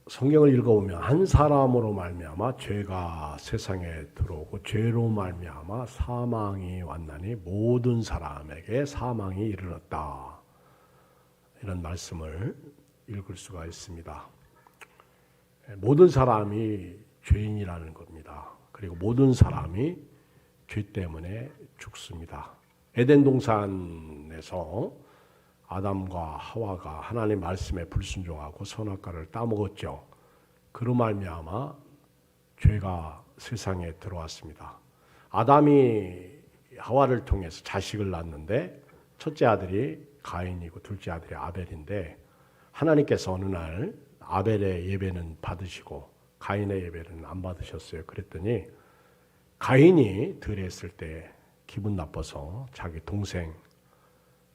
성경을 읽어보면 한 사람으로 말미암아 죄가 세상에 들어오고 죄로 말미암아 사망이 왔나니 모든 사람에게 사망이 이르렀다. 이런 말씀을 읽을 수가 있습니다. 모든 사람이 죄인이라는 겁니다. 그리고 모든 사람이 죄 때문에 죽습니다. 에덴 동산에서 아담과 하와가 하나님 말씀에 불순종하고 선악과를 따먹었죠. 그로 말미암아 죄가 세상에 들어왔습니다. 아담이 하와를 통해서 자식을 낳았는데 첫째 아들이 가인이고 둘째 아들이 아벨인데 하나님께서 어느 날 아벨의 예배는 받으시고 가인의 예배는 안 받으셨어요. 그랬더니 가인이 덜했을 때 기분 나빠서 자기 동생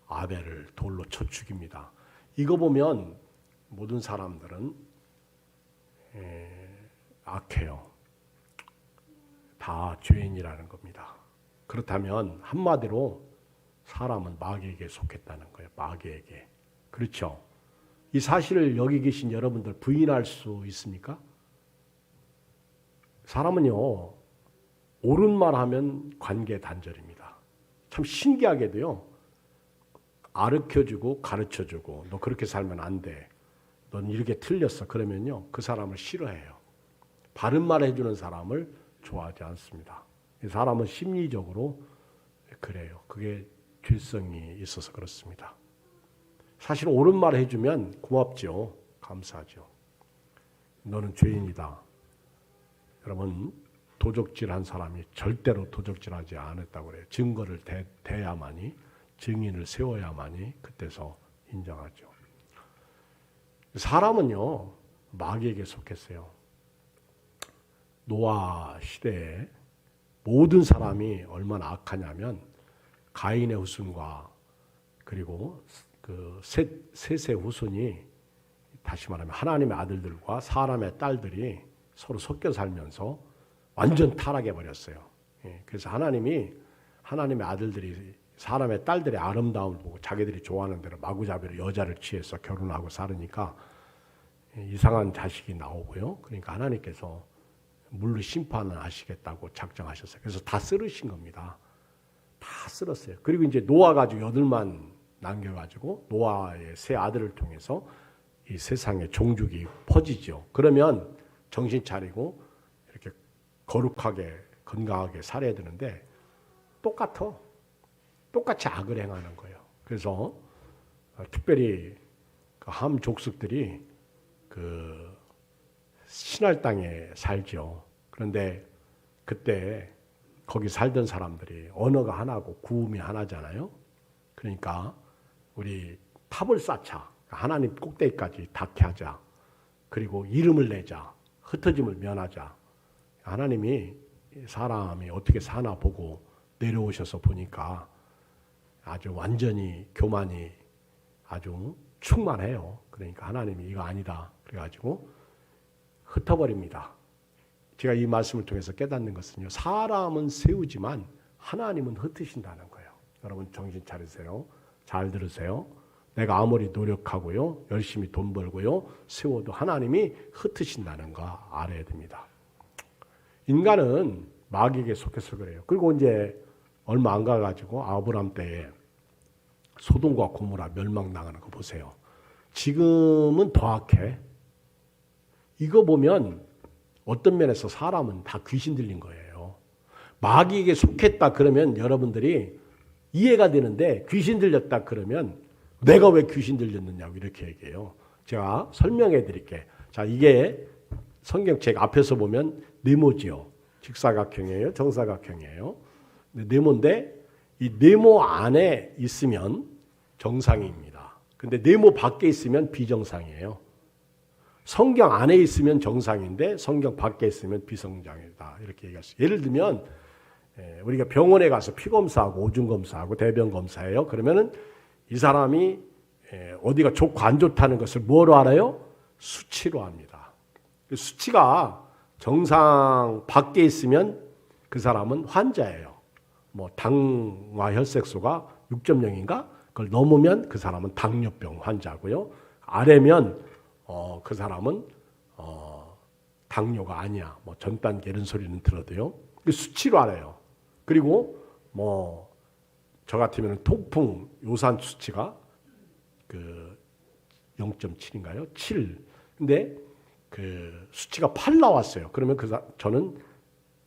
아벨을 돌로 쳐 죽입니다. 이거 보면 모든 사람들은 악해요. 다 죄인이라는 겁니다. 그렇다면 한마디로 사람은 마귀에게 속했다는 거예요. 마귀에게. 그렇죠? 이 사실을 여기 계신 여러분들 부인할 수 있습니까? 사람은요, 옳은 말 하면 관계 단절입니다. 참 신기하게도요, 가르쳐주고 가르쳐주고 너 그렇게 살면 안 돼. 넌 이렇게 틀렸어. 그러면요, 그 사람을 싫어해요. 바른 말 해주는 사람을 좋아하지 않습니다. 사람은 심리적으로 그래요. 그게 죄성이 있어서 그렇습니다. 사실 옳은 말 해주면 고맙죠. 감사하죠. 너는 죄인이다. 여러분, 도적질한 사람이 절대로 도적질하지 않았다고 그래요. 증거를 대야만이, 증인을 세워야만이 그때서 인정하죠. 사람은요, 마귀에게 속했어요. 노아 시대에 모든 사람이 얼마나 악하냐면 가인의 후손과 그리고 그 셋의 후손이 다시 말하면 하나님의 아들들과 사람의 딸들이 서로 섞여 살면서 완전 타락해 버렸어요. 그래서 하나님의 아들들이 사람의 딸들의 아름다움을 보고 자기들이 좋아하는 대로 마구잡이로 여자를 취해서 결혼하고 살으니까 이상한 자식이 나오고요. 그러니까 하나님께서 물로 심판을 하시겠다고 작정하셨어요. 그래서 다 쓰러신 겁니다. 다 쓸었어요. 그리고 이제 노아 가지고 8만 남겨가지고 노아의 세 아들을 통해서 이 세상에 종족이 퍼지죠. 그러면 정신 차리고 이렇게 거룩하게 건강하게 살아야 되는데 똑같이 악을 행하는 거예요. 그래서 특별히 그 함 족속들이 그 신할 땅에 살죠. 그런데 그때 거기 살던 사람들이 언어가 하나고 구음이 하나잖아요. 그러니까 우리 탑을 쌓자. 하나님 꼭대기까지 닿게 하자. 그리고 이름을 내자. 흩어짐을 면하자. 하나님이 사람이 어떻게 사나 보고 내려오셔서 보니까 아주 완전히 교만이 아주 충만해요. 그러니까 하나님이 이거 아니다. 그래가지고 흩어버립니다. 제가 이 말씀을 통해서 깨닫는 것은요, 사람은 세우지만 하나님은 흩으신다는 거예요. 여러분 정신 차리세요. 잘 들으세요. 내가 아무리 노력하고요, 열심히 돈 벌고요, 세워도 하나님이 흩으신다는 거 알아야 됩니다. 인간은 마귀에게 속해서 그래요. 그리고 이제 얼마 안 가가지고 아브람 때에 소돔과 고모라 멸망당하는 거 보세요. 지금은 더 악해. 이거 보면 어떤 면에서 사람은 다 귀신 들린 거예요. 마귀에게 속했다 그러면 여러분들이 이해가 되는데 귀신 들렸다 그러면 내가 왜 귀신 들렸느냐고 이렇게 얘기해요. 제가 설명해 드릴게요. 자, 이게 성경책 앞에서 보면 네모지요. 직사각형이에요. 정사각형이에요. 네모인데 이 네모 안에 있으면 정상입니다. 근데 네모 밖에 있으면 비정상이에요. 성경 안에 있으면 정상인데 성경 밖에 있으면 비정상이다. 이렇게 얘기했어요. 예를 들면 우리가 병원에 가서 피검사하고 오줌검사하고 대변검사해요. 그러면은 이 사람이 어디가 좋고 안 좋다는 것을 뭐로 알아요? 수치로 합니다. 수치가 정상 밖에 있으면 그 사람은 환자예요. 뭐 당화 혈색소가 6.0인가? 그걸 넘으면 그 사람은 당뇨병 환자고요. 아래면 그 사람은 당뇨가 아니야. 뭐 전 단계 이런 소리는 들어도요. 수치로 알아요. 그리고 뭐 저 같으면 통풍 요산 수치가 그 0.7인가요? 7. 근데 그 수치가 8 나왔어요. 그러면 저는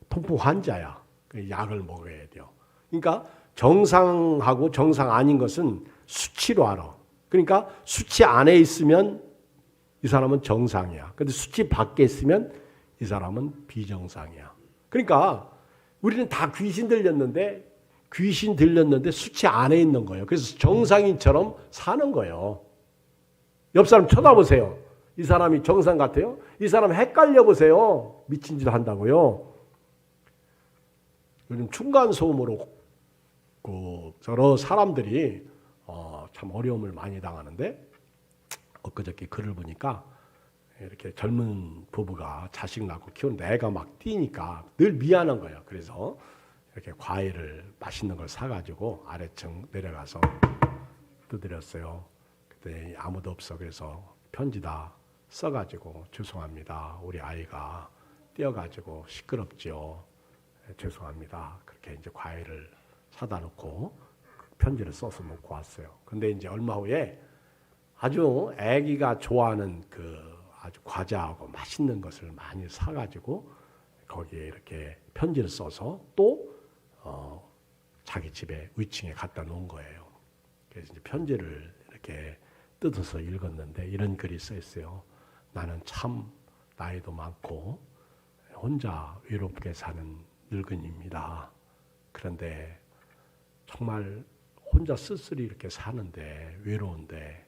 통풍 환자야. 약을 먹어야 돼요. 그러니까 정상하고 정상 아닌 것은 수치로 알아. 그러니까 수치 안에 있으면 이 사람은 정상이야. 근데 수치 밖에 있으면 이 사람은 비정상이야. 그러니까 우리는 다 귀신 들렸는데 수치 안에 있는 거예요. 그래서 정상인처럼 사는 거예요. 옆 사람 쳐다보세요. 이 사람이 정상 같아요? 이 사람 헷갈려 보세요. 미친 짓 한다고요. 요즘 층간소음으로 여러 사람들이 참 어려움을 많이 당하는데 엊그저께 글을 보니까 이렇게 젊은 부부가 자식 낳고 키우는데 애가 막 뛰니까 늘 미안한 거예요. 그래서 이렇게 과일을 맛있는 걸 사가지고 아래층 내려가서 두드렸어요. 그때 아무도 없어. 그래서 편지다 써가지고 죄송합니다. 우리 아이가 뛰어가지고 시끄럽지요. 죄송합니다. 그렇게 이제 과일을 사다 놓고 편지를 써서 놓고 왔어요. 근데 이제 얼마 후에 아주 아기가 좋아하는 아주 과자하고 맛있는 것을 많이 사가지고 거기에 이렇게 편지를 써서 또 자기 집에 위층에 갖다 놓은 거예요. 그래서 이제 편지를 이렇게 뜯어서 읽었는데 이런 글이 써 있어요. 나는 참 나이도 많고 혼자 외롭게 사는 늙은이입니다. 그런데 정말 혼자 쓸쓸히 이렇게 사는데 외로운데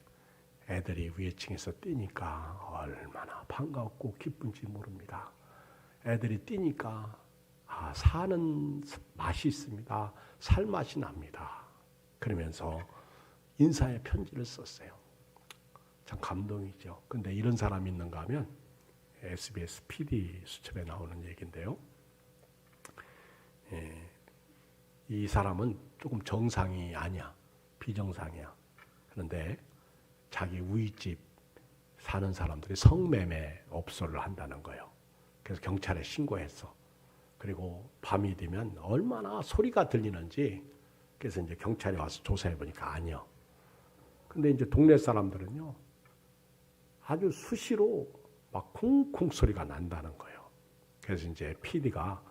애들이 위층에서 뛰니까 얼마나 반갑고 기쁜지 모릅니다. 애들이 뛰니까 사는 맛이 있습니다. 살 맛이 납니다. 그러면서 인사의 편지를 썼어요. 참 감동이죠. 근데 이런 사람이 있는가 하면 SBS PD 수첩에 나오는 얘기인데요. 이 사람은 조금 정상이 아니야. 비정상이야. 그런데 자기 우윗집 사는 사람들이 성매매 업소를 한다는 거예요. 그래서 경찰에 신고했어. 그리고 밤이 되면 얼마나 소리가 들리는지 그래서 이제 경찰이 와서 조사해 보니까 아니요. 근데 이제 동네 사람들은요. 아주 수시로 막 쿵쿵 소리가 난다는 거예요. 그래서 이제 PD가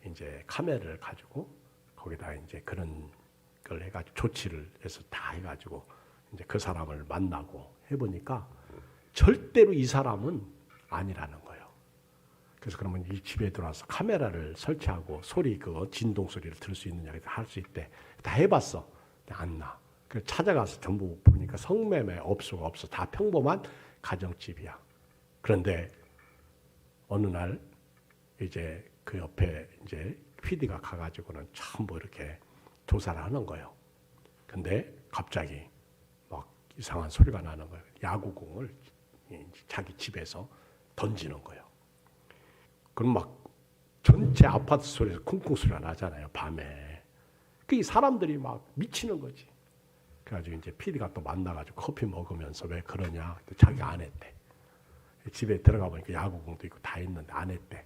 이제 카메라를 가지고 거기다 이제 그런 걸 해가지고 조치를 해서 다 해가지고 이제 그 사람을 만나고 해보니까 절대로 이 사람은 아니라는 거예요. 그래서 그러면 이 집에 들어와서 카메라를 설치하고 소리 진동 소리를 들을 수 있느냐 할 수 있대. 다 해봤어. 안 나. 그래서 찾아가서 전부 보니까 성매매 업소가 없어. 다 평범한 가정집이야. 그런데 어느 날 이제 그 옆에 이제 PD가 가가지고는 전부 이렇게 조사를 하는 거예요. 근데 갑자기 막 이상한 소리가 나는 거예요. 야구공을 자기 집에서 던지는 거예요. 그럼 막 전체 아파트 소리에서 쿵쿵 소리가 나잖아요. 밤에. 그 사람들이 막 미치는 거지. 그래가지고 이제 PD가 또 만나가지고 커피 먹으면서 왜 그러냐. 자기가 안 했대. 집에 들어가 보니까 야구공도 있고 다 있는데 안 했대.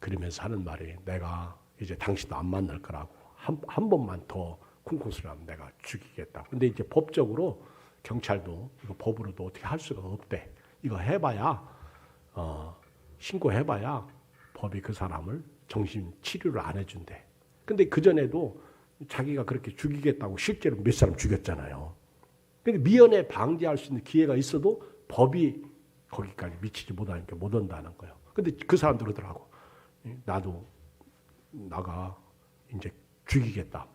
그러면서 하는 말이 내가 이제 당신도 안 만날 거라고 한 번만 더 쿵쿵 소리 하면 내가 죽이겠다고. 근데 이제 법적으로 경찰도 이거 법으로도 어떻게 할 수가 없대. 이거 해봐야 신고해봐야 법이 그 사람을 정신 치료를 안 해준대. 근데 그전에도 자기가 그렇게 죽이겠다고 실제로 몇 사람 죽였잖아요. 근데 미연에 방지할 수 있는 기회가 있어도 법이 거기까지 미치지 못하니까 못 온다는 거예요. 근데 그 사람들 그러더라고. 나도 나가 이제 죽이겠다.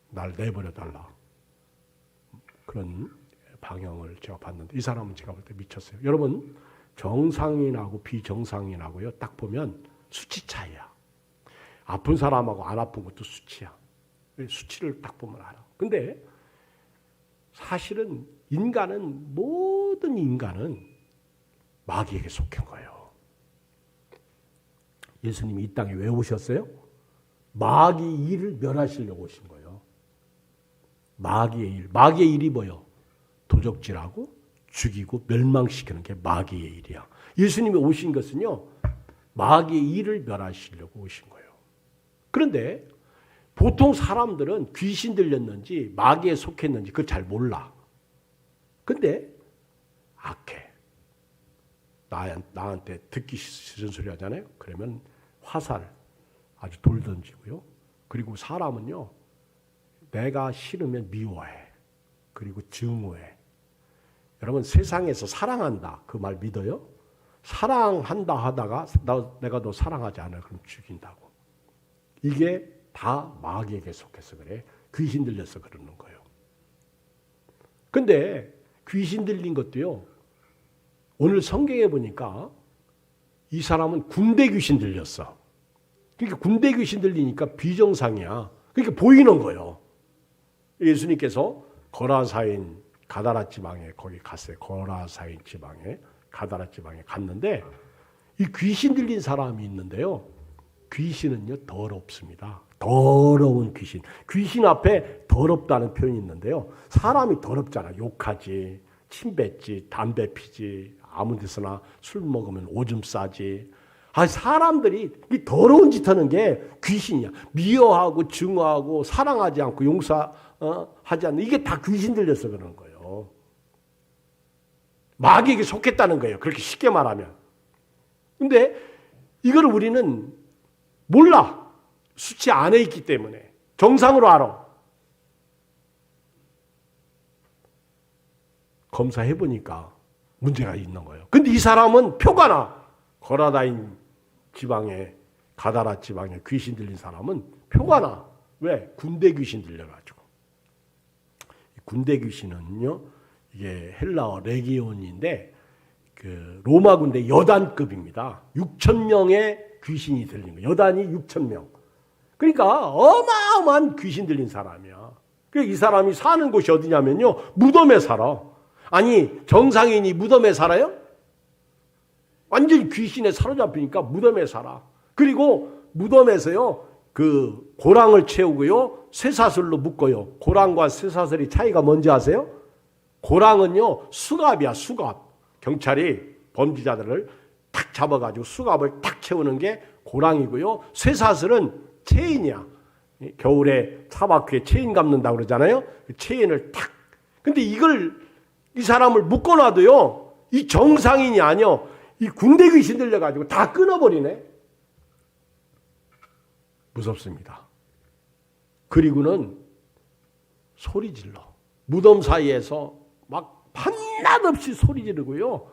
날 내버려 달라. 그런 방향을 제가 봤는데 이 사람은 제가 볼 때 미쳤어요. 여러분 정상인하고 비정상인하고요. 딱 보면 수치 차이야. 아픈 사람하고 안 아픈 것도 수치야. 수치를 딱 보면 알아. 근데 사실은 모든 인간은 마귀에게 속한 거예요. 예수님이 이 땅에 왜 오셨어요? 마귀 일을 멸하시려고 오신 거예요. 마귀의 일이 뭐예요? 도적질하고 죽이고 멸망시키는 게 마귀의 일이야. 예수님이 오신 것은요, 마귀의 일을 멸하시려고 오신 거예요. 그런데 보통 사람들은 귀신 들렸는지 마귀에 속했는지 그걸 잘 몰라. 근데 악해. 나한테 듣기 싫은 소리 하잖아요. 그러면 화살, 아주 돌 던지고요. 그리고 사람은요, 내가 싫으면 미워해. 그리고 증오해. 여러분, 세상에서 사랑한다, 그 말 믿어요? 사랑한다 하다가 내가 너 사랑하지 않아, 그럼 죽인다고. 이게 다 마귀에게 속해서 그래. 귀신 들려서 그러는 거예요. 근데 귀신 들린 것도요, 오늘 성경에 보니까 이 사람은 군대 귀신 들렸어. 그러니까 군대 귀신 들리니까 비정상이야. 그러니까 보이는 거예요. 예수님께서 거라사인 가다라 지방에 거기 갔어요. 거라사인 지방에, 가다라 지방에 갔는데 이 귀신 들린 사람이 있는데요. 귀신은요, 더럽습니다. 더러운 귀신. 귀신 앞에 더럽다는 표현이 있는데요. 사람이 더럽잖아. 욕하지, 침 뱉지, 담배 피지, 아무 데서나 술 먹으면 오줌 싸지. 사람들이 이 더러운 짓 하는 게 귀신이야. 미워하고 증오하고 사랑하지 않고 용서하지 않는, 이게 다 귀신 들려서 그러는 거예요. 마귀에게 속했다는 거예요. 그렇게 쉽게 말하면. 근데 이걸 우리는 몰라. 수치 안에 있기 때문에. 정상으로 알아. 검사해보니까 문제가 있는 거예요. 근데 이 사람은 표가 나. 거라다인 지방에, 가다라 지방에 귀신 들린 사람은 표가 나. 왜? 군대 귀신 들려가지고. 군대 귀신은요, 이게 헬라어 레기온인데, 그 로마 군대 여단급입니다. 6,000명의 귀신이 들린 거예요. 여단이 6,000명. 그러니까 어마어마한 귀신 들린 사람이야. 그러니까 이 사람이 사는 곳이 어디냐면요, 무덤에 살아. 아니, 정상인이 무덤에 살아요? 완전히 귀신에 사로잡히니까 무덤에 살아. 그리고 무덤에서요, 그 고랑을 채우고요, 쇠사슬로 묶어요. 고랑과 쇠사슬이 차이가 뭔지 아세요? 고랑은요, 수갑이야, 수갑. 경찰이 범죄자들을 탁 잡아가지고 수갑을 탁 채우는 게 고랑이고요. 쇠사슬은 체인이야. 겨울에 차바퀴에 체인 감는다고 그러잖아요. 그 체인을 탁. 근데 이 사람을 묶어놔도요, 이 정상인이 아니요, 이 군대 귀신 들려가지고 다 끊어버리네. 무섭습니다. 그리고는 소리 질러. 무덤 사이에서 막 한낱 없이 소리 지르고요.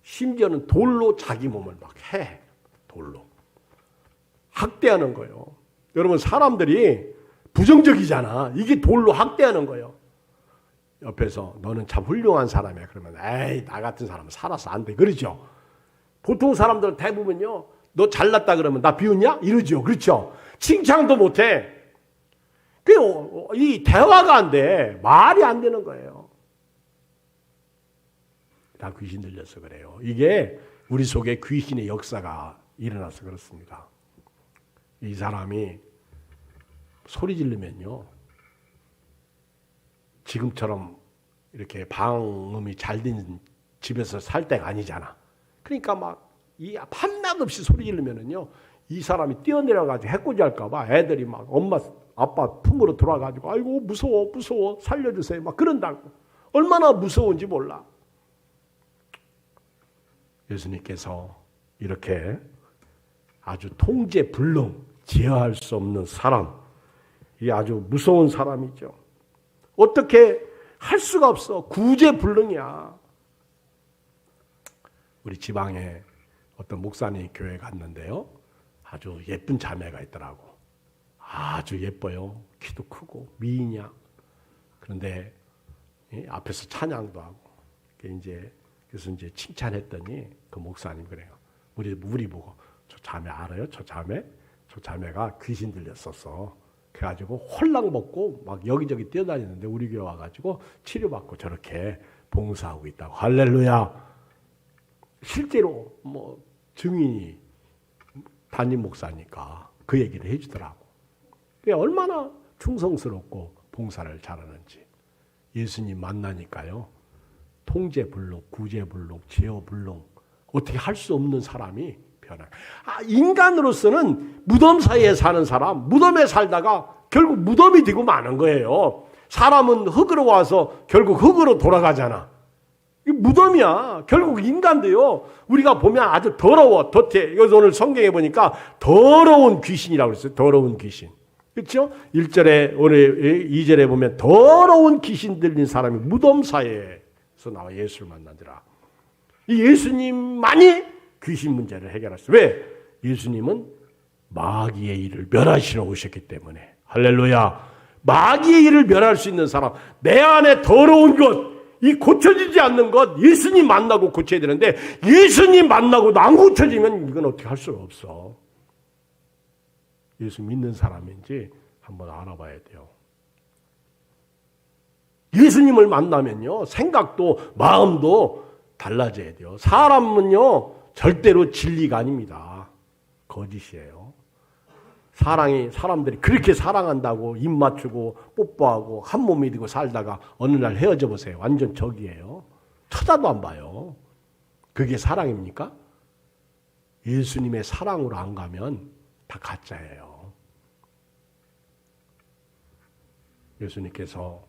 심지어는 돌로 자기 몸을 막 해. 돌로. 학대하는 거예요. 여러분, 사람들이 부정적이잖아. 이게 돌로 학대하는 거예요. 옆에서 너는 참 훌륭한 사람이야. 그러면 에이, 나 같은 사람은 살아서 안 돼. 그러죠. 보통 사람들은 대부분요, 너 잘났다 그러면 나 비웃냐? 이러죠. 그렇죠. 칭찬도 못해. 이 대화가 안 돼. 말이 안 되는 거예요. 다 귀신 들려서 그래요. 이게 우리 속에 귀신의 역사가 일어나서 그렇습니다. 이 사람이 소리 지르면요, 지금처럼 이렇게 방음이 잘 된 집에서 살 때가 아니잖아. 그러니까 막 이 한낱 없이 소리 지르면은요, 이 사람이 뛰어내려가지고 해코지 할까봐 애들이 막 엄마 아빠 품으로 들어와가지고 아이고 무서워 무서워 살려주세요 막 그런다고. 얼마나 무서운지 몰라. 예수님께서 이렇게 아주 통제불능, 제어할 수 없는 사람, 이 아주 무서운 사람이죠. 어떻게 할 수가 없어. 구제불능이야. 우리 지방에 어떤 목사님 교회 갔는데요, 아주 예쁜 자매가 있더라고. 아주 예뻐요. 키도 크고 미인이야. 그런데 앞에서 찬양도 하고, 그래서 이제 칭찬했더니 그 목사님 그래요. 우리 보고 저 자매 알아요? 저 자매가 귀신 들렸었어. 그래가지고 홀랑 먹고 막 여기저기 뛰어다니는데 우리 교회 와가지고 치료받고 저렇게 봉사하고 있다고. 할렐루야. 실제로 뭐 증인이 담임 목사니까 그 얘기를 해주더라고. 얼마나 충성스럽고 봉사를 잘하는지. 예수님 만나니까요, 통제불능, 구제불능, 제어불능, 어떻게 할 수 없는 사람이 변화. 인간으로서는 무덤 사이에 사는 사람, 무덤에 살다가 결국 무덤이 되고 마는 거예요. 사람은 흙으로 와서 결국 흙으로 돌아가잖아. 이 무덤이야. 결국 인간도요. 우리가 보면 아주 더러워, 덫에. 이거 오늘 성경에 보니까 더러운 귀신이라고 그랬어요. 더러운 귀신. 그렇죠? 1절에 오늘 2절에 보면 더러운 귀신 들린 사람이 무덤 사이에서 나와 예수를 만나더라. 이 예수님만이 귀신 문제를 해결했어요. 왜? 예수님은 마귀의 일을 멸하시러 오셨기 때문에. 할렐루야. 마귀의 일을 멸할 수 있는 사람, 내 안에 더러운 것, 이 고쳐지지 않는 것, 예수님 만나고 고쳐야 되는데 예수님 만나고 안 고쳐지면 이건 어떻게 할 수가 없어. 예수 믿는 사람인지 한번 알아봐야 돼요. 예수님을 만나면요, 생각도 마음도 달라져야 돼요. 사람은요, 절대로 진리가 아닙니다. 거짓이에요. 사람들이 그렇게 사랑한다고 입 맞추고 뽀뽀하고 한 몸이 되고 살다가 어느 날 헤어져 보세요. 완전 적이에요. 쳐다도 안 봐요. 그게 사랑입니까? 예수님의 사랑으로 안 가면 다 가짜예요. 예수님께서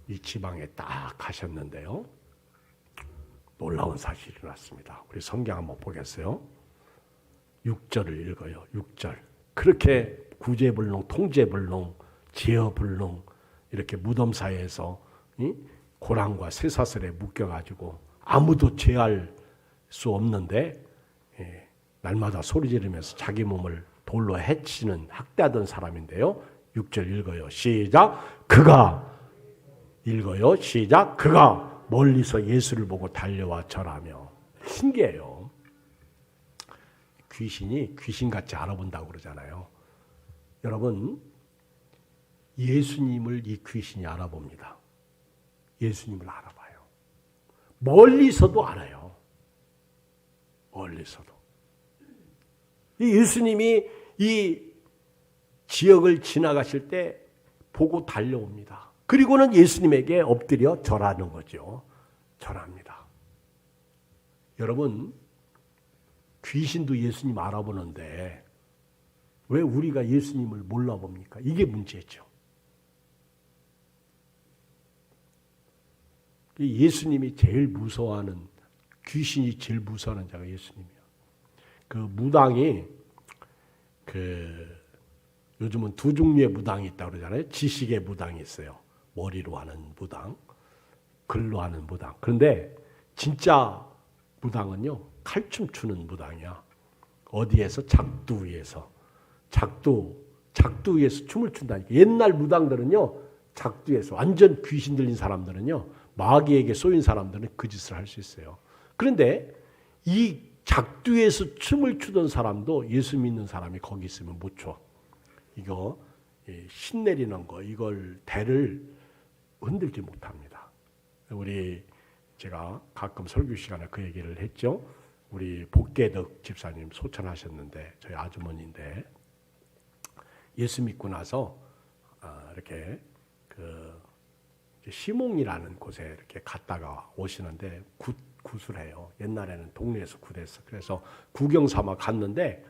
이 지방에 딱 가셨는데요. 놀라운 사실이 일어났습니다. 우리 성경 한번 보겠어요. 6절을 읽어요. 6절. 그렇게 구제불능, 통제불능, 제어불능 이렇게 무덤 사이에서 고랑과 쇠사슬에 묶여가지고 아무도 제할 수 없는데 날마다 소리 지르면서 자기 몸을 돌로 해치는 학대하던 사람인데요. 6절 읽어요. 시작. 그가 읽어요. 시작. 그가 멀리서 예수를 보고 달려와 절하며. 신기해요. 귀신이 귀신같이 알아본다고 그러잖아요. 여러분, 예수님을 이 귀신이 알아봅니다. 예수님을 알아봐요. 멀리서도 알아요. 멀리서도. 이 예수님이 이 지역을 지나가실 때 보고 달려옵니다. 그리고는 예수님에게 엎드려 절하는 거죠. 절합니다. 여러분, 귀신도 예수님 알아보는데 왜 우리가 예수님을 몰라봅니까? 이게 문제죠. 예수님이 제일 무서워하는, 귀신이 제일 무서워하는 자가 예수님이야. 그 무당이 요즘은 두 종류의 무당이 있다고 그러잖아요. 지식의 무당이 있어요. 머리로 하는 무당, 글로 하는 무당. 그런데 진짜 무당은요, 칼춤 추는 무당이야. 어디에서? 작두 위에서. 작두 위에서 춤을 춘다니까. 옛날 무당들은요, 작두에서, 완전 귀신 들린 사람들은요, 마귀에게 쏘인 사람들은 그 짓을 할 수 있어요. 그런데 이 작두에서 춤을 추던 사람도 예수 믿는 사람이 거기 있으면 못 춰. 이거 신 내리는 거, 이걸 대를 흔들지 못합니다. 제가 가끔 설교 시간에 그 얘기를 했죠. 우리 복계덕 집사님 소천하셨는데, 저희 아주머니인데, 예수 믿고 나서 이렇게 시몽이라는 곳에 이렇게 갔다가 오시는데 구슬해요. 옛날에는 동네에서 굿했어. 그래서 구경 삼아 갔는데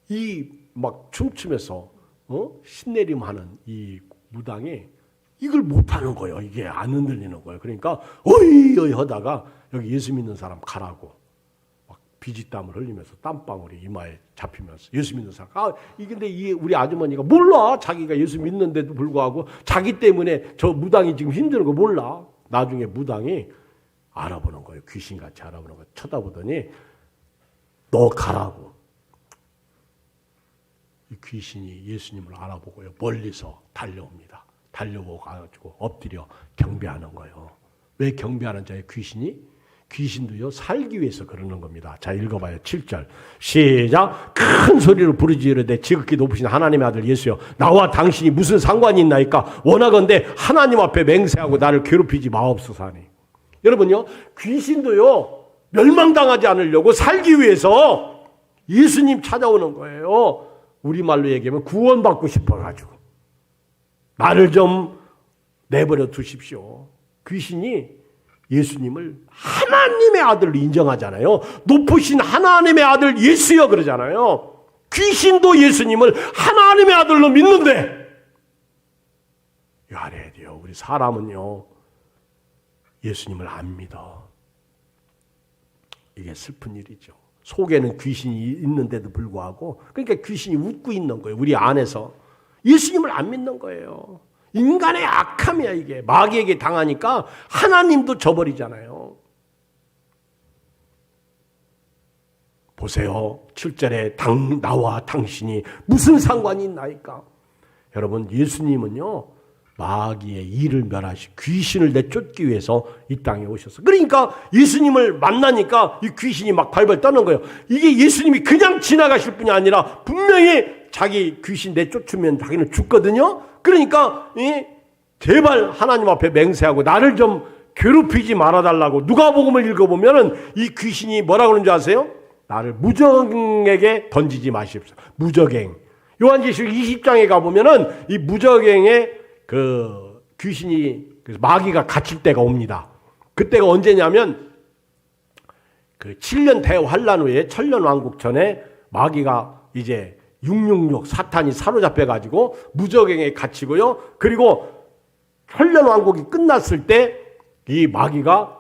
이 막 춤추면서 신내림하는 이 무당이 이걸 못하는 거예요. 이게 안 흔들리는 거예요. 그러니까 어이 하다가 여기 예수 믿는 사람 가라고 막 비지땀을 흘리면서 땀방울이 이마에 잡히면서 예수 믿는 사람. 근데 우리 아주머니가 몰라. 자기가 예수 믿는데도 불구하고 자기 때문에 저 무당이 지금 힘드는 거 몰라. 나중에 무당이 알아보는 거예요. 귀신같이 알아보는 거예요. 쳐다보더니 너 가라고. 이 귀신이 예수님을 알아보고요. 멀리서 달려옵니다. 달려오고 가지고 엎드려 경배하는 거예요. 왜 경배하는 자의 귀신이? 귀신도요, 살기 위해서 그러는 겁니다. 자, 읽어봐요. 7절. 시작. 큰 소리로 부르짖으되 지극히 높으신 하나님의 아들 예수여, 나와 당신이 무슨 상관이 있나이까? 원하건대 하나님 앞에 맹세하고 나를 괴롭히지 마옵소서 하니. 여러분요, 귀신도요, 멸망당하지 않으려고 살기 위해서 예수님 찾아오는 거예요. 우리말로 얘기하면 구원받고 싶어가지고. 나를 좀 내버려 두십시오. 귀신이 예수님을 하나님의 아들로 인정하잖아요. 높으신 하나님의 아들 예수여 그러잖아요. 귀신도 예수님을 하나님의 아들로 믿는데 이거 알아야 돼요. 우리 사람은요 예수님을 안 믿어. 이게 슬픈 일이죠. 속에는 귀신이 있는데도 불구하고 그러니까 귀신이 웃고 있는 거예요. 우리 안에서 예수님을 안 믿는 거예요. 인간의 악함이야 이게. 마귀에게 당하니까 하나님도 저버리잖아요. 보세요. 7절에 나와 당신이 무슨 상관이 있나이까. 여러분 예수님은요 마귀의 일을 멸하시고 귀신을 내쫓기 위해서 이 땅에 오셨어. 그러니까 예수님을 만나니까 이 귀신이 막 발발 떠는 거예요. 이게 예수님이 그냥 지나가실 뿐이 아니라 분명히 자기 귀신 내쫓으면 자기는 죽거든요. 그러니까 제발 하나님 앞에 맹세하고 나를 좀 괴롭히지 말아달라고. 누가복음을 읽어보면 이 귀신이 뭐라고 그러는 줄 아세요? 나를 무적행에게 던지지 마십시오. 무적행. 요한계시록 20장에 가보면 이 무적행에 그 귀신이 마귀가 갇힐 때가 옵니다. 그때가 언제냐면 그 7년 대환란 후에 천년왕국 전에 마귀가 이제 666 사탄이 사로잡혀 가지고 무적행에 갇히고요. 그리고 천년왕국이 끝났을 때 이 마귀가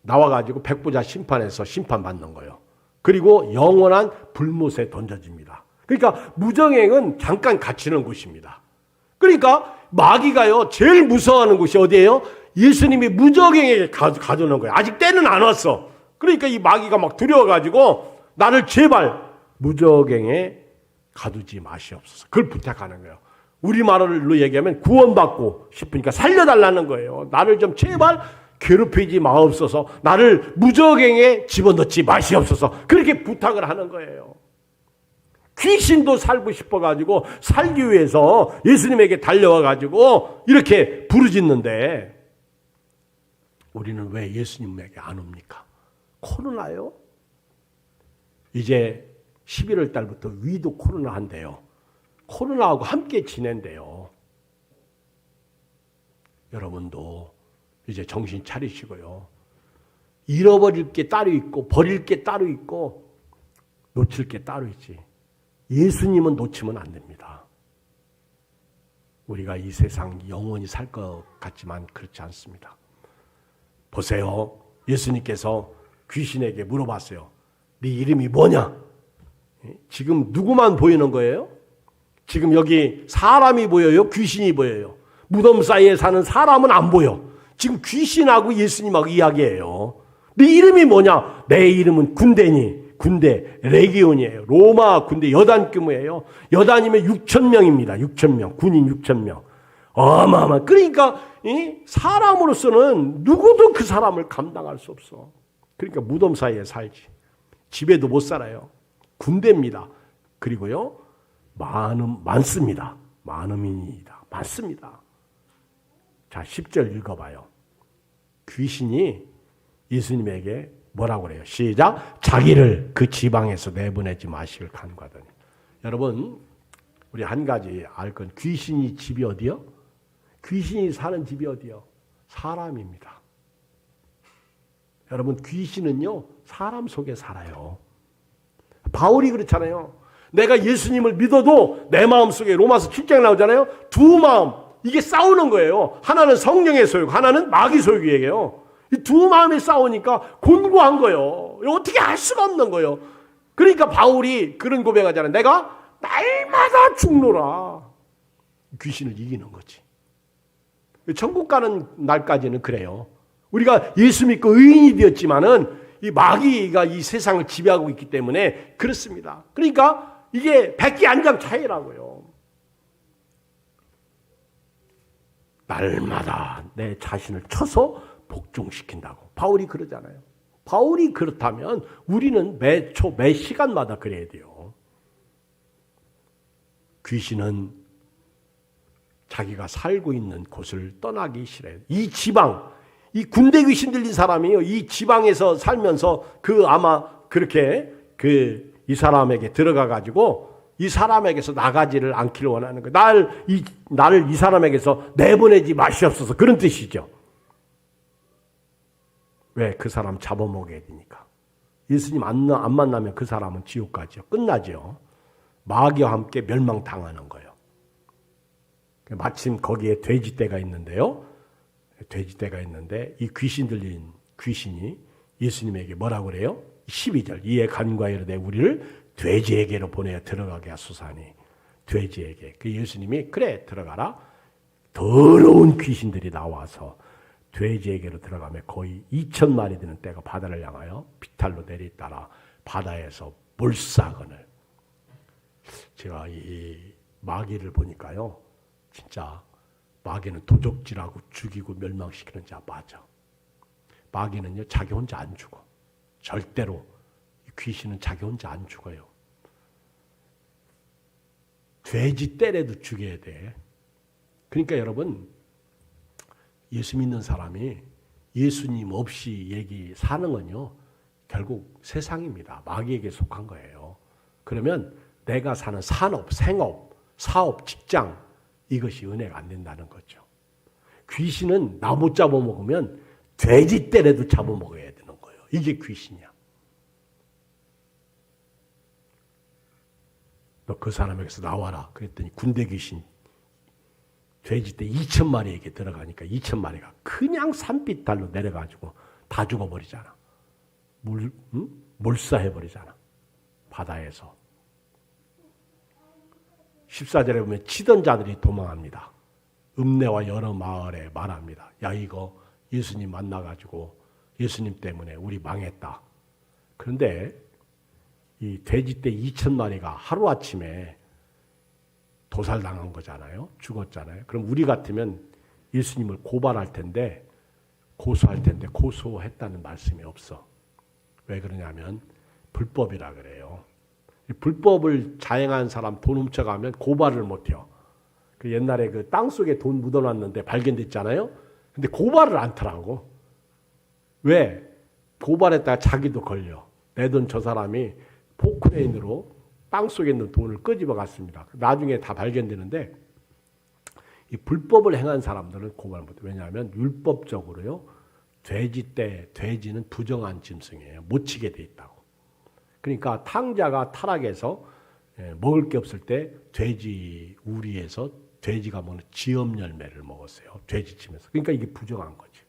나와 가지고 백보자 심판에서 심판받는 거예요. 그리고 영원한 불못에 던져집니다. 그러니까 무적행은 잠깐 갇히는 곳입니다. 그러니까 마귀가요 제일 무서워하는 곳이 어디예요? 예수님이 무적행에 가져놓은 거예요. 아직 때는 안 왔어. 그러니까 이 마귀가 막 두려워가지고 나를 제발 무적행에 가두지 마시옵소서. 그걸 부탁하는 거예요. 우리말로 얘기하면 구원받고 싶으니까 살려달라는 거예요. 나를 좀 제발 괴롭히지 마옵소서. 나를 무적행에 집어넣지 마시옵소서. 그렇게 부탁을 하는 거예요. 귀신도 살고 싶어가지고 살기 위해서 예수님에게 달려와가지고 이렇게 부르짖는데 우리는 왜 예수님에게 안 옵니까? 코로나요? 이제 11월 달부터 위도 코로나 한대요. 코로나하고 함께 지낸대요. 여러분도 이제 정신 차리시고요. 잃어버릴 게 따로 있고 버릴 게 따로 있고 놓칠 게 따로 있지. 예수님은 놓치면 안 됩니다. 우리가 이 세상 영원히 살 것 같지만 그렇지 않습니다. 보세요. 예수님께서 귀신에게 물어봤어요. 네 이름이 뭐냐? 지금 누구만 보이는 거예요? 지금 여기 사람이 보여요? 귀신이 보여요? 무덤 사이에 사는 사람은 안 보여. 지금 귀신하고 예수님하고 이야기해요. 네 이름이 뭐냐? 내 이름은 군대니. 군대, 레기온이에요. 로마 군대 여단 규모예요. 여단이면 6,000명입니다. 6,000명. 군인 6,000명. 어마어마. 그러니까 사람으로서는 누구도 그 사람을 감당할 수 없어. 그러니까 무덤 사이에 살지. 집에도 못 살아요. 군대입니다. 그리고요. 많습니다. 많음이다. 많습니다. 자, 10절 읽어봐요. 귀신이 예수님에게 뭐라고 그래요? 시작. 자기를 그 지방에서 내보내지 마시길 간구하더니. 여러분, 우리 한 가지 알 건 귀신이 집이 어디요? 귀신이 사는 집이 어디요? 사람입니다. 여러분, 귀신은요, 사람 속에 살아요. 바울이 그렇잖아요. 내가 예수님을 믿어도 내 마음속에 로마서 7장에 나오잖아요. 두 마음, 이게 싸우는 거예요. 하나는 성령의 소욕, 하나는 마귀 소욕이에요. 이 두 마음이 싸우니까 곤고한 거예요. 어떻게 할 수가 없는 거예요. 그러니까 바울이 그런 고백하잖아요. 내가 날마다 죽노라. 귀신을 이기는 거지. 천국 가는 날까지는 그래요. 우리가 예수 믿고 의인이 되었지만은 이 마귀가 이 세상을 지배하고 있기 때문에 그렇습니다. 그러니까 이게 백기안장 차이라고요. 날마다 내 자신을 쳐서 복종시킨다고. 바울이 그러잖아요. 바울이 그렇다면 우리는 매 초, 매 시간마다 그래야 돼요. 귀신은 자기가 살고 있는 곳을 떠나기 싫어요. 이 지방, 이 군대 귀신 들린 사람이요. 이 지방에서 살면서 아마 그렇게 이 사람에게 들어가 가지고 이 사람에게서 나가지를 않기를 원하는 거예요. 나를 이 사람에게서 내보내지 마시옵소서. 그런 뜻이죠. 왜? 그 사람 잡아먹어야 되니까. 예수님 안 만나면 그 사람은 지옥 가죠. 끝나죠. 마귀와 함께 멸망당하는 거예요. 마침 거기에 돼지떼가 있는데요. 돼지떼가 있는데 이 귀신 들린 귀신이 예수님에게 뭐라고 그래요? 12절 이에 간과 이르되 우리를 돼지에게로 보내어 들어가게 하소서하니 돼지에게. 그 예수님이 그래 들어가라. 더러운 귀신들이 나와서 돼지에게로 들어가면 거의 2,000마리 되는 떼가 바다를 향하여 비탈로 내리따라 바다에서 몰사건을. 제가 이 마귀를 보니까요. 진짜 마귀는 도적질하고 죽이고 멸망시키는 자 맞아. 마귀는요 자기 혼자 안 죽어. 절대로 귀신은 자기 혼자 안 죽어요. 돼지 떼라도 죽여야 돼. 그러니까 여러분 예수 믿는 사람이 예수님 없이 사는 건요 결국 세상입니다. 마귀에게 속한 거예요. 그러면 내가 사는 산업, 생업, 사업, 직장 이것이 은혜가 안 된다는 거죠. 귀신은 나 못 잡아먹으면 돼지 떼라도 잡아먹어야 되는 거예요. 이게 귀신이야. 너 그 사람에게서 나와라. 그랬더니 군대 귀신 돼지 떼 2,000마리에게 들어가니까 2,000마리가 그냥 산비탈로 내려가지고 다 죽어버리잖아. 몰사해버리잖아. 바다에서. 14절에 보면 치던 자들이 도망합니다. 읍내와 여러 마을에 말합니다. 야 이거 예수님 만나가지고 예수님 때문에 우리 망했다. 그런데 이 돼지떼 2,000마리가 하루아침에 도살당한 거잖아요. 죽었잖아요. 그럼 우리 같으면 예수님을 고발할 텐데 고소할 텐데 고소했다는 말씀이 없어. 왜 그러냐면 불법이라 그래요. 불법을 자행한 사람 돈 훔쳐가면 고발을 못해요. 그 옛날에 그 땅속에 돈 묻어놨는데 발견됐잖아요. 근데 고발을 않더라고. 왜? 고발했다가 자기도 걸려. 내 돈 저 사람이 포크레인으로 땅속에 있는 돈을 끄집어 갔습니다. 나중에 다 발견되는데 이 불법을 행한 사람들은 고발 못해요. 왜냐하면 율법적으로요. 돼지는 부정한 짐승이에요. 못 치게 돼 있다고. 그러니까 탕자가 타락해서 먹을 게 없을 때 돼지 우리에서 돼지가 먹는 지엄 열매를 먹었어요. 돼지 치면서. 그러니까 이게 부정한 거지.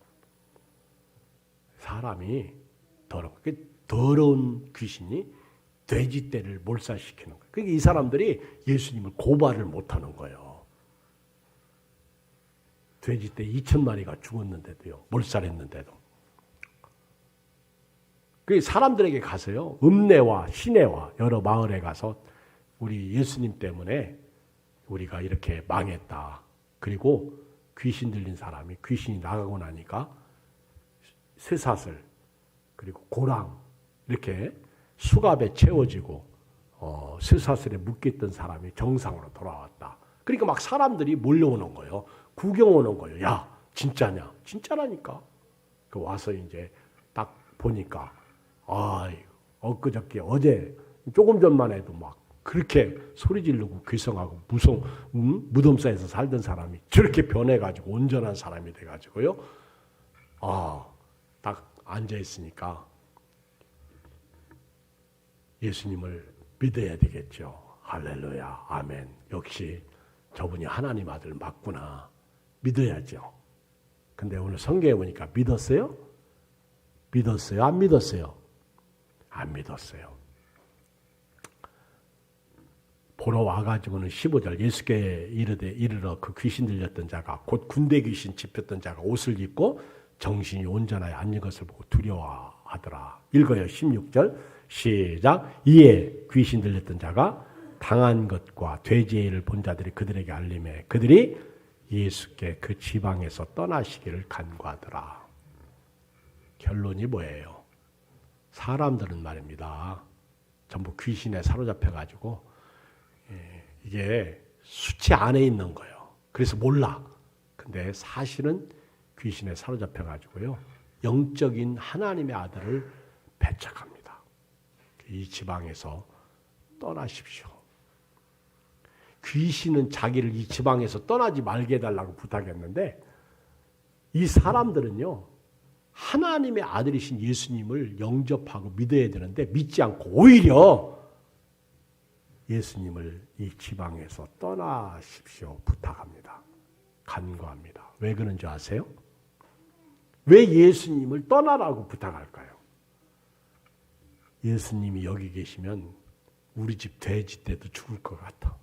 사람이 더러운 귀신이 돼지떼를 몰살시키는 거예요. 그러니까 이 사람들이 예수님을 고발을 못하는 거예요. 돼지떼 2,000마리가 죽었는데도요. 몰살했는데도. 그 사람들에게 가서요. 읍내와 시내와 여러 마을에 가서 우리 예수님 때문에 우리가 이렇게 망했다. 그리고 귀신 들린 사람이 귀신이 나가고 나니까 쇠사슬 그리고 고랑 이렇게 수갑에 채워지고 쇠사슬에 묶였던 사람이 정상으로 돌아왔다. 그러니까 막 사람들이 몰려오는 거예요. 구경 오는 거예요. 야 진짜냐? 진짜라니까. 그 와서 이제 딱 보니까 엊그저께 어제 조금 전만 해도 막 그렇게 소리 지르고 귀성하고 무덤사에서 살던 사람이 저렇게 변해가지고 온전한 사람이 돼가지고요. 딱 앉아있으니까 예수님을 믿어야 되겠죠. 할렐루야. 아멘. 역시 저분이 하나님 아들 맞구나. 믿어야죠. 근데 오늘 성경에 보니까 믿었어요? 믿었어요? 안 믿었어요? 안 믿었어요. 보러 와가지고는 15절 예수께 이르러 그 귀신 들렸던 자가 곧 군대 귀신 짚혔던 자가 옷을 입고 정신이 온전하여 앉은 것을 보고 두려워하더라. 읽어요. 16절 시작. 이에 귀신 들렸던 자가 당한 것과 돼지의 일을 본 자들이 그들에게 알림해 그들이 예수께 그 지방에서 떠나시기를 간구하더라. 결론이 뭐예요? 사람들은 말입니다. 전부 귀신에 사로잡혀가지고 이게 수치 안에 있는 거예요. 그래서 몰라. 근데 사실은 귀신에 사로잡혀가지고요. 영적인 하나님의 아들을 배척합니다. 이 지방에서 떠나십시오. 귀신은 자기를 이 지방에서 떠나지 말게 해달라고 부탁했는데 이 사람들은요. 하나님의 아들이신 예수님을 영접하고 믿어야 되는데 믿지 않고 오히려 예수님을 이 지방에서 떠나십시오 부탁합니다. 간구합니다. 왜 그런지 아세요? 왜 예수님을 떠나라고 부탁할까요? 예수님이 여기 계시면 우리 집 돼지 때도 죽을 것 같아.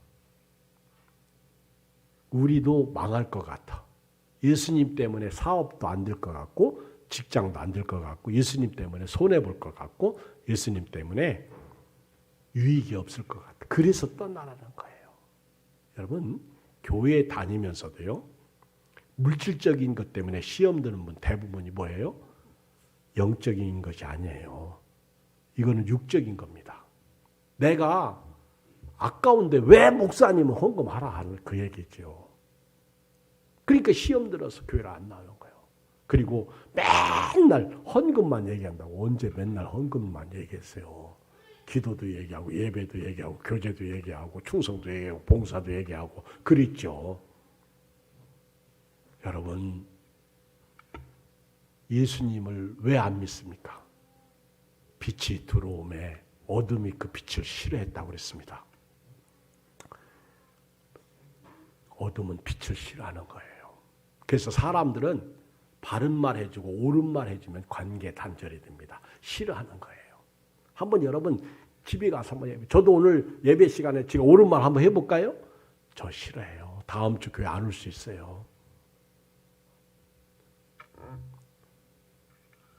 우리도 망할 것 같아. 예수님 때문에 사업도 안 될 것 같고 직장도 안 될 것 같고 예수님 때문에 손해볼 것 같고 예수님 때문에 유익이 없을 것 같아. 그래서 떠나라는 거예요. 여러분 교회 다니면서도요. 물질적인 것 때문에 시험 드는 분 대부분이 뭐예요? 영적인 것이 아니에요. 이거는 육적인 겁니다. 내가 아까운데 왜 목사님은 헌금하라 하는 그 얘기죠. 그러니까 시험 들어서 교회를 안 나오는 거예요. 그리고 맨날 헌금만 얘기한다고. 언제 맨날 헌금만 얘기했어요. 기도도 얘기하고 예배도 얘기하고 교제도 얘기하고 충성도 얘기하고 봉사도 얘기하고 그랬죠. 여러분 예수님을 왜 안 믿습니까? 빛이 들어오매 어둠이 그 빛을 싫어했다고 그랬습니다. 어둠은 빛을 싫어하는 거예요. 그래서 사람들은 바른 말 해주고 옳은 말 해주면 관계 단절이 됩니다. 싫어하는 거예요. 한번 여러분 집에 가서 한번 예배. 저도 오늘 예배 시간에 제가 옳은 말 한번 해볼까요? 저 싫어해요. 다음 주 교회 안 올 수 있어요.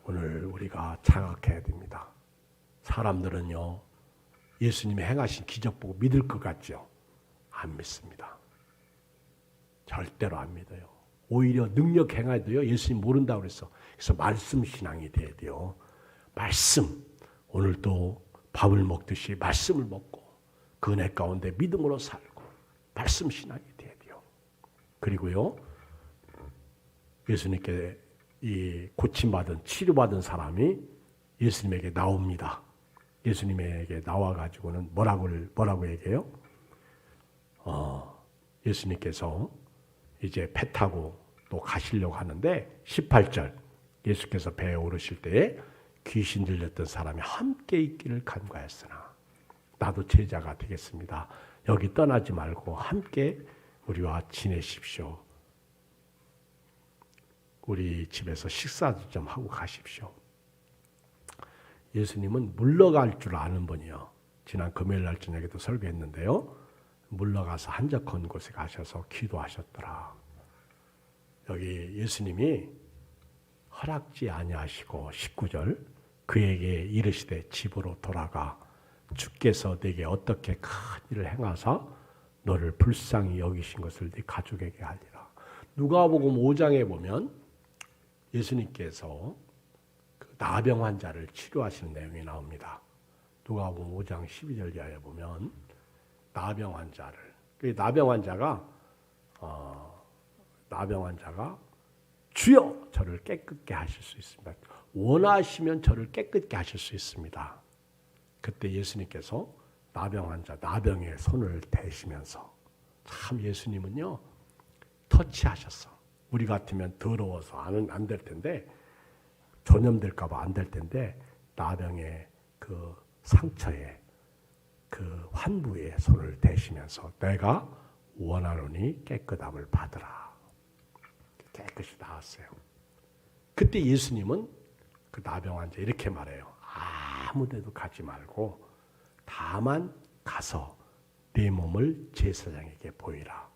오늘 우리가 자각해야 됩니다. 사람들은요. 예수님이 행하신 기적 보고 믿을 것 같죠? 안 믿습니다. 절대로 안 믿어요. 오히려 능력 행해도요. 예수님 모른다고 그랬어. 그래서 말씀 신앙이 돼야 돼요. 말씀. 오늘도 밥을 먹듯이 말씀을 먹고 그 은혜 가운데 믿음으로 살고 말씀 신앙이 돼야 돼요. 그리고요. 예수님께 이 고침받은 치료받은 사람이 예수님에게 나옵니다. 예수님에게 나와가지고는 뭐라고 얘기해요? 예수님께서 이제 배 타고 또 가시려고 하는데 18절 예수께서 배에 오르실 때에 귀신 들렸던 사람이 함께 있기를 간구하였으나 나도 제자가 되겠습니다. 여기 떠나지 말고 함께 우리와 지내십시오. 우리 집에서 식사도 좀 하고 가십시오. 예수님은 물러갈 줄 아는 분이요. 지난 금요일 날 저녁에도 설교했는데요. 물러가서 한적한 곳에 가셔서 기도하셨더라. 여기 예수님이 허락지 아니하시고 19절 그에게 이르시되 집으로 돌아가 주께서 네게 어떻게 큰 일을 행하사 너를 불쌍히 여기신 것을 네 가족에게 알리라. 누가복음 5장에 보면 예수님께서 그 나병 환자를 치료하시는 내용이 나옵니다. 누가복음 5장 12절 이하에 보면 나병 환자를 나병 환자가 주여 저를 깨끗게 하실 수 있습니다. 원하시면 저를 깨끗게 하실 수 있습니다. 그때 예수님께서 나병 환자 나병에 손을 대시면서 참 예수님은요 터치하셨어. 우리 같으면 더러워서 안 될 텐데 전염될까 봐 안 될 텐데 나병의 그 상처에 그 환부에 손을 대시면서 내가 원하노니 깨끗함을 받으라. 깨끗이 나았어요. 그때 예수님은 그 나병 환자 이렇게 말해요. 아무 데도 가지 말고 다만 가서 네 몸을 제사장에게 보이라.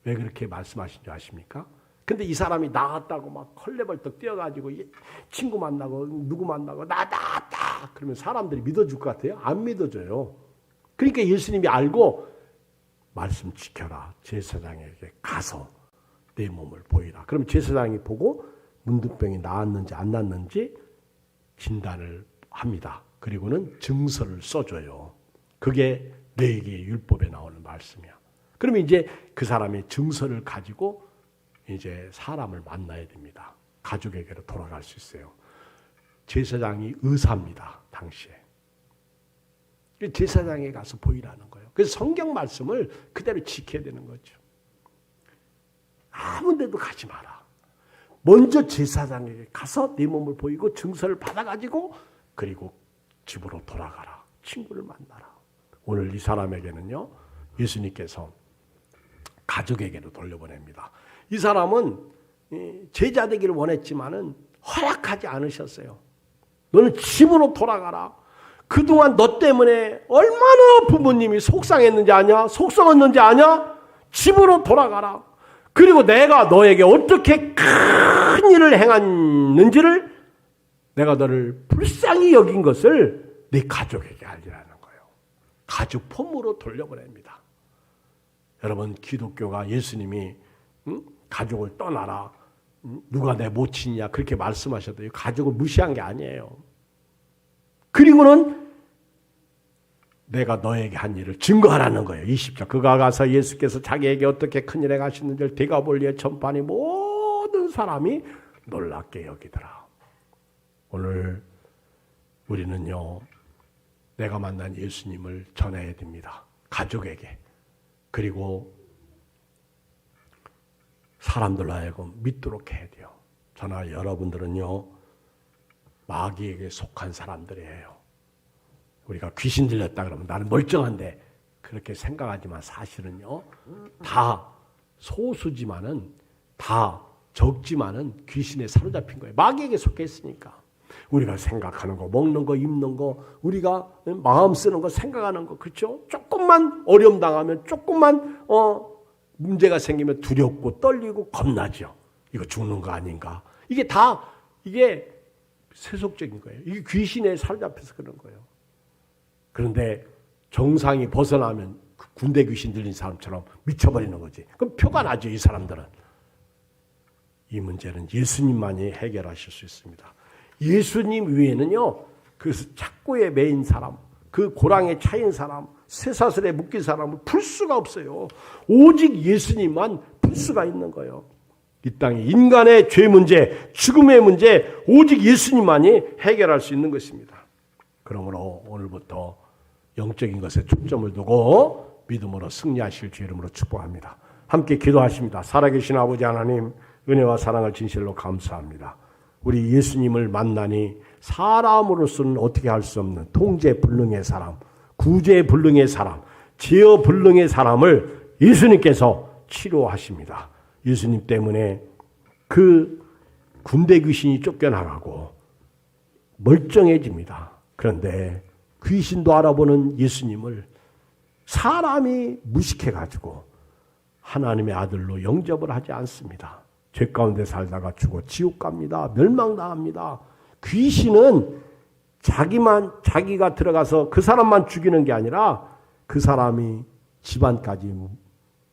왜 그렇게 말씀하신 줄 아십니까? 근데 이 사람이 나갔다고 막 헐레벌떡 뛰어가지고 친구 만나고 누구 만나고 나다 그러면 사람들이 믿어줄 것 같아요? 안 믿어줘요. 그러니까 예수님이 알고 말씀 지켜라. 제사장에게 가서 내 몸을 보이라. 그럼 제사장이 보고 문둥병이 나았는지 안 나았는지 진단을 합니다. 그리고는 증서를 써줘요. 그게 레위기의 율법에 나오는 말씀이야. 그러면 이제 그 사람이 증서를 가지고 이제 사람을 만나야 됩니다. 가족에게로 돌아갈 수 있어요. 제사장이 의사입니다. 당시에. 제사장에 가서 보이라는 거예요. 그래서 성경 말씀을 그대로 지켜야 되는 거죠. 아무 데도 가지 마라. 먼저 제사장에게 가서 네 몸을 보이고 증서를 받아가지고 그리고 집으로 돌아가라. 친구를 만나라. 오늘 이 사람에게는요, 예수님께서 가족에게로 돌려보냅니다. 이 사람은 제자 되기를 원했지만은 허락하지 않으셨어요. 너는 집으로 돌아가라. 그동안 너 때문에 얼마나 부모님이 속상했는지 아냐? 속상했는지 아냐? 집으로 돌아가라. 그리고 내가 너에게 어떻게 큰 일을 행했는지를 내가 너를 불쌍히 여긴 것을 네 가족에게 알리라는 거예요. 가족 폼으로 돌려보냅니다. 여러분, 기독교가 예수님이 가족을 떠나라. 누가 내 모친이냐 그렇게 말씀하셔도 가족을 무시한 게 아니에요. 그리고는 내가 너에게 한 일을 증거하라는 거예요. 20절. 그가 가서 예수께서 자기에게 어떻게 큰일 행하시는지를 데가볼리의 전파니 모든 사람이 놀랍게 여기더라. 오늘 우리는요, 내가 만난 예수님을 전해야 됩니다. 가족에게. 그리고 사람들로 하여금 믿도록 해야 돼요. 저나 여러분들은요, 마귀에게 속한 사람들이에요. 우리가 귀신 들렸다 그러면 나는 멀쩡한데 그렇게 생각하지만 사실은요, 다 소수지만은 다 적지만은 귀신에 사로잡힌 거예요. 마귀에게 속해 있으니까. 우리가 생각하는 거, 먹는 거, 입는 거, 우리가 마음 쓰는 거, 생각하는 거, 그렇죠? 조금만 어려움 당하면, 조금만 문제가 생기면 두렵고 떨리고 겁나죠. 이거 죽는 거 아닌가? 이게 다 이게 세속적인 거예요. 이게 귀신에 사로잡혀서 그런 거예요. 그런데 정상이 벗어나면 군대 귀신 들린 사람처럼 미쳐버리는 거지. 그럼 표가 나죠, 이 사람들은. 이 문제는 예수님만이 해결하실 수 있습니다. 예수님 외에는요, 그 착고에 매인 사람, 그 고랑에 차인 사람, 쇠사슬에 묶인 사람을 풀 수가 없어요. 오직 예수님만 풀 수가 있는 거예요. 이 땅에 인간의 죄 문제, 죽음의 문제, 오직 예수님만이 해결할 수 있는 것입니다. 그러므로 오늘부터 영적인 것에 초점을 두고 믿음으로 승리하실 주 이름으로 축복합니다. 함께 기도하십니다. 살아계신 아버지 하나님, 은혜와 사랑을 진실로 감사합니다. 우리 예수님을 만나니 사람으로서는 어떻게 할 수 없는 통제불능의 사람, 구제불능의 사람, 제어불능의 사람을 예수님께서 치료하십니다. 예수님 때문에 그 군대 귀신이 쫓겨나가고 멀쩡해집니다. 그런데 귀신도 알아보는 예수님을 사람이 무식해가지고 하나님의 아들로 영접을 하지 않습니다. 죄 가운데 살다가 죽어 지옥 갑니다. 멸망당합니다. 귀신은 자기가 들어가서 그 사람만 죽이는 게 아니라 그 사람이 집안까지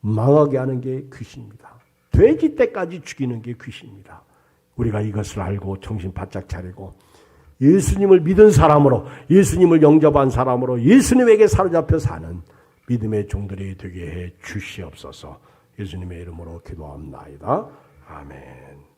망하게 하는 게 귀신입니다. 돼지 떼까지 죽이는 게 귀신입니다. 우리가 이것을 알고 정신 바짝 차리고 예수님을 믿은 사람으로, 예수님을 영접한 사람으로 예수님에게 사로잡혀 사는 믿음의 종들이 되게 해 주시옵소서. 예수님의 이름으로 기도합니다. 아멘.